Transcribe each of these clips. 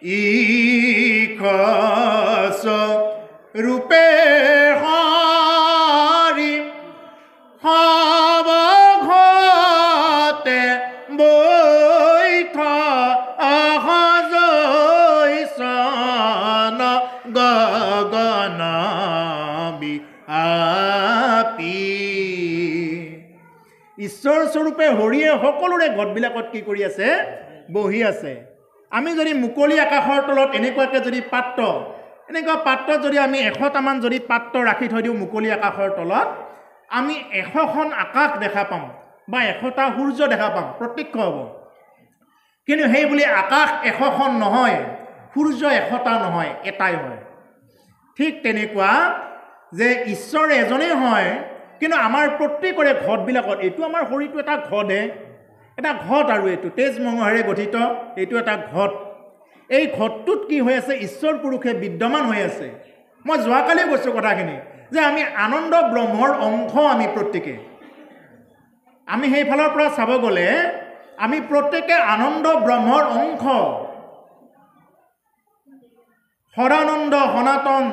ইখস ৰূপে হৰি সবঘতে বৈঠ অহজৈছন গগন বিআপি। ঈশ্বৰ স্বৰূপে হৰিয়ে সকলোৰে ঘটবিলাকত কি কৰি আছে? বহি আছে। আমি যদি মুকলি আকাশৰ তলত এনেকুৱাকৈ যদি এনেকুৱা পাত্ৰত যদি আমি 100টামান যদি পাত্ৰ ৰাখি থৈ দিওঁ মুকলি আকাশৰ তলত, আমি 100খন আকাশ দেখা পাম বা 100টা সূৰ্য দেখা পাম, প্ৰত্যক্ষ হ'ব। কিন্তু সেই বুলি আকাশ 100খন নহয়, সূৰ্য 100টা নহয়, এটাই হয়। ঠিক তেনেকুৱা যে ঈশ্বৰ এজনেই হয়, কিন্তু আমাৰ প্ৰত্যেকৰে ঘটবিলাকত, এইটো আমাৰ শৰীৰটো এটা ঘটহে, এটা ঘট, আৰু এইটো তেজ মঙহেৰে গঠিত, এইটো এটা ঘট। এই ঘটটোত কি হৈ আছে? ঈশ্বৰ পুৰুষে বিদ্যমান হৈ আছে। মই যোৱাকালি কৈছোঁ কথাখিনি যে আমি আনন্দ ব্ৰহ্মৰ অংশ, আমি প্ৰত্যেকে। আমি সেইফালৰ পৰা চাব গ'লে আমি প্ৰত্যেকে আনন্দ ব্ৰহ্মৰ অংশ। সদানন্দ সনাতন,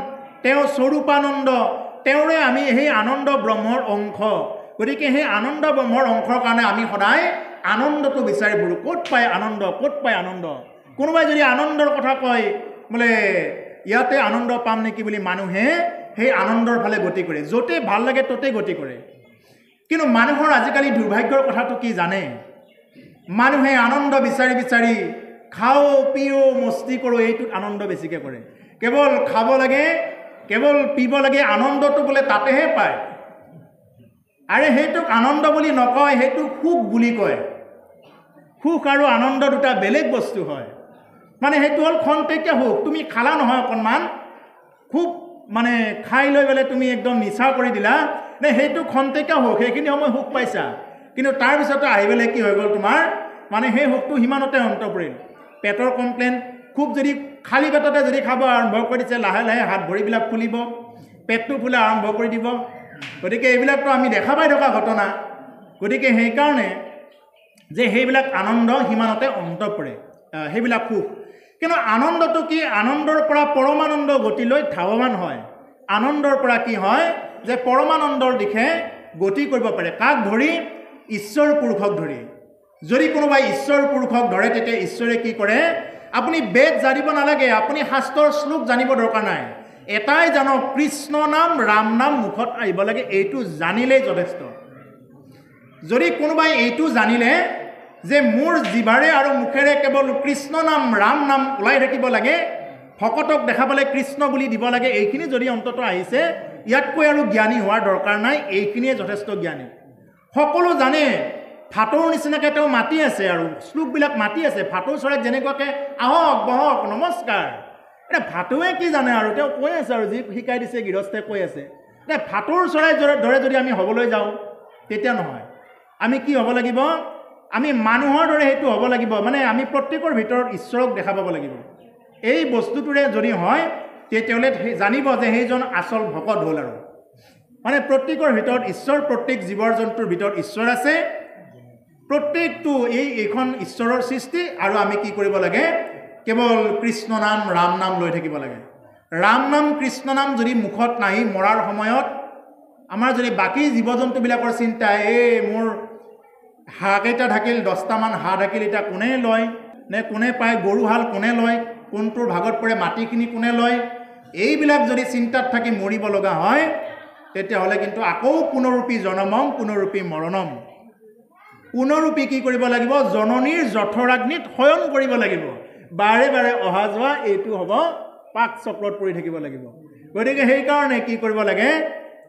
তেওঁ স্বৰূপানন্দ, তেওঁৰে আমি সেই আনন্দ ব্ৰহ্মৰ অংশ। গতিকে সেই আনন্দ ব্ৰহ্মৰ অংশৰ কাৰণে আমি সদায় আনন্দটো বিচাৰি ফুৰোঁ। ক'ত পায় আনন্দ? ক'ত পায় আনন্দ? কোনোবাই যদি আনন্দৰ কথা কয়, বোলে ইয়াতে আনন্দ পাম নেকি বুলি মানুহে সেই আনন্দৰ ফালে গতি কৰে। য'তেই ভাল লাগে ত'তেই গতি কৰে। কিন্তু মানুহৰ আজিকালি দুৰ্ভাগ্যৰ কথাটো কি জানে? মানুহে আনন্দ বিচাৰি বিচাৰি খাওঁ পিওঁ মস্তি কৰোঁ, এইটোত আনন্দ বেছিকৈ কৰে। কেৱল খাব লাগে, কেৱল পিব লাগে, আনন্দটো বোলে তাতেহে পায়। আৰে সেইটোক আনন্দ বুলি নকয়, সেইটো সুখ বুলি কয়। সুখ আৰু আনন্দ দুটা বেলেগ বস্তু হয়। মানে সেইটো হ'ল খন্তেকীয়া সুখ। তুমি খালা নহয় অকণমান, খুব মানে খাই লৈ পেলাই তুমি একদম নিচা কৰি দিলা, নে সেইটো খন্তেকীয়া সুখ, সেইখিনি সময় সুখ পাইছা। কিন্তু তাৰপিছতে আহি পেলাই কি হৈ গ'ল তোমাৰ, মানে সেই সুখটো সিমানতে অন্ত পৰিল। পেটৰ কমপ্লেইন, খুব যদি খালী পেটতে যদি খাব আৰম্ভ কৰি দিছে, লাহে লাহে হাত ভৰিবিলাক ফুলিব, পেটটো ফুলা আৰম্ভ কৰি দিব। গতিকে এইবিলাকতো আমি দেখা পাই থকা ঘটনা। গতিকে সেইকাৰণে যে সেইবিলাক আনন্দ সিমানতে অন্ত পৰে, সেইবিলাক সুখ। কিন্তু আনন্দটো কি? আনন্দৰ পৰা পৰমানন্দ গতিলৈ ধাৱমান হয়। আনন্দৰ পৰা কি হয়? যে পৰমানন্দৰ দিশে গতি কৰিব পাৰে। কাক ধৰি? ঈশ্বৰ পুৰুষক ধৰি। যদি কোনোবাই ঈশ্বৰ পুৰুষক ধৰে, তেতিয়া ঈশ্বৰে কি কৰে? আপুনি বেদ জানিব নালাগে, আপুনি শাস্ত্ৰৰ শ্লোক জানিব দৰকাৰ নাই। এটাই জানক, কৃষ্ণ নাম ৰাম নাম মুখত আহিব লাগে, এইটো জানিলেই যথেষ্ট। যদি কোনোবাই এইটো জানিলে যে মোৰ জিভাৰে আৰু মুখেৰে কেৱল কৃষ্ণ নাম ৰাম নাম ওলাই থাকিব লাগে, ভকতক দেখাবলৈ কৃষ্ণ বুলি দিব লাগে, এইখিনি যদি অন্তত আহিছে, ইয়াতকৈ আৰু জ্ঞানী হোৱাৰ দৰকাৰ নাই। এইখিনিয়ে যথেষ্ট জ্ঞানী। সকলো জানে, ভাটৌৰ নিচিনাকৈ তেওঁ মাতি আছে, আৰু শ্লোকবিলাক মাতি আছে। ভাটৌ চৰাইক যেনেকুৱাকৈ আহক বহক নমস্কাৰ, এতিয়া ভাটৌৱে কি জানে আৰু, তেওঁ কৈ আছে আৰু যি শিকাই দিছে গৃহস্থে কৈ আছে। এতিয়া ভাটৌৰ চৰাইৰ দৰে যদি আমি হ'বলৈ যাওঁ, তেতিয়া নহয়। আমি কি হ'ব লাগিব? আমি মানুহৰ দৰে সেইটো হ'ব লাগিব। মানে আমি প্ৰত্যেকৰ ভিতৰত ঈশ্বৰক দেখা পাব লাগিব। এই বস্তুটোৰে যদি হয়, তেতিয়াহ'লে জানিব যে সেইজন আচল ভকত হ'ল। আৰু মানে প্ৰত্যেকৰ ভিতৰত ঈশ্বৰ, প্ৰত্যেক জীৱ জন্তুৰ ভিতৰত ঈশ্বৰ আছে। প্ৰত্যেকটো এইখন ঈশ্বৰৰ সৃষ্টি। আৰু আমি কি কৰিব লাগে? কেৱল কৃষ্ণ নাম ৰাম নাম লৈ থাকিব লাগে। ৰাম নাম কৃষ্ণ নাম যদি মুখত নাহি মৰাৰ সময়ত আমাৰ যদি বাকী জীৱ জন্তুবিলাকৰ চিন্তা, মোৰ হাঁহকেইটা থাকিল, 10টামান হাঁহ থাকিল, এতিয়া কোনে লয়, নে কোনে পায়, গৰুহাল কোনে লয়, কোনটোৰ ভাগত পৰে, মাটিখিনি কোনে লয়, এইবিলাক যদি চিন্তাত থাকি মৰিব লগা হয়, তেতিয়াহ'লে কিন্তু আকৌ পুনৰূপী জনমম পুনৰূপী মৰণম। পুনৰূপী কি কৰিব লাগিব? জননীৰ জঠৰাগ্নিত শয়ন কৰিব লাগিব। বাৰে বাৰে অহা যোৱা, এইটো হ'ব পাক চক্ৰত পৰি থাকিব লাগিব। গতিকে সেইকাৰণে কি কৰিব লাগে?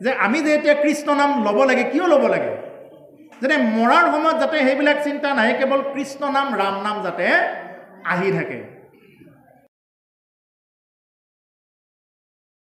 যে আমি যে এতিয়া কৃষ্ণ নাম ল'ব লাগে, কিয় ল'ব লাগে? যাতে মৰাৰ সময়ত যাতে সেইবিলাক চিন্তা নাহে, কেৱল কৃষ্ণ নাম ৰাম নাম যাতে আহি থাকে।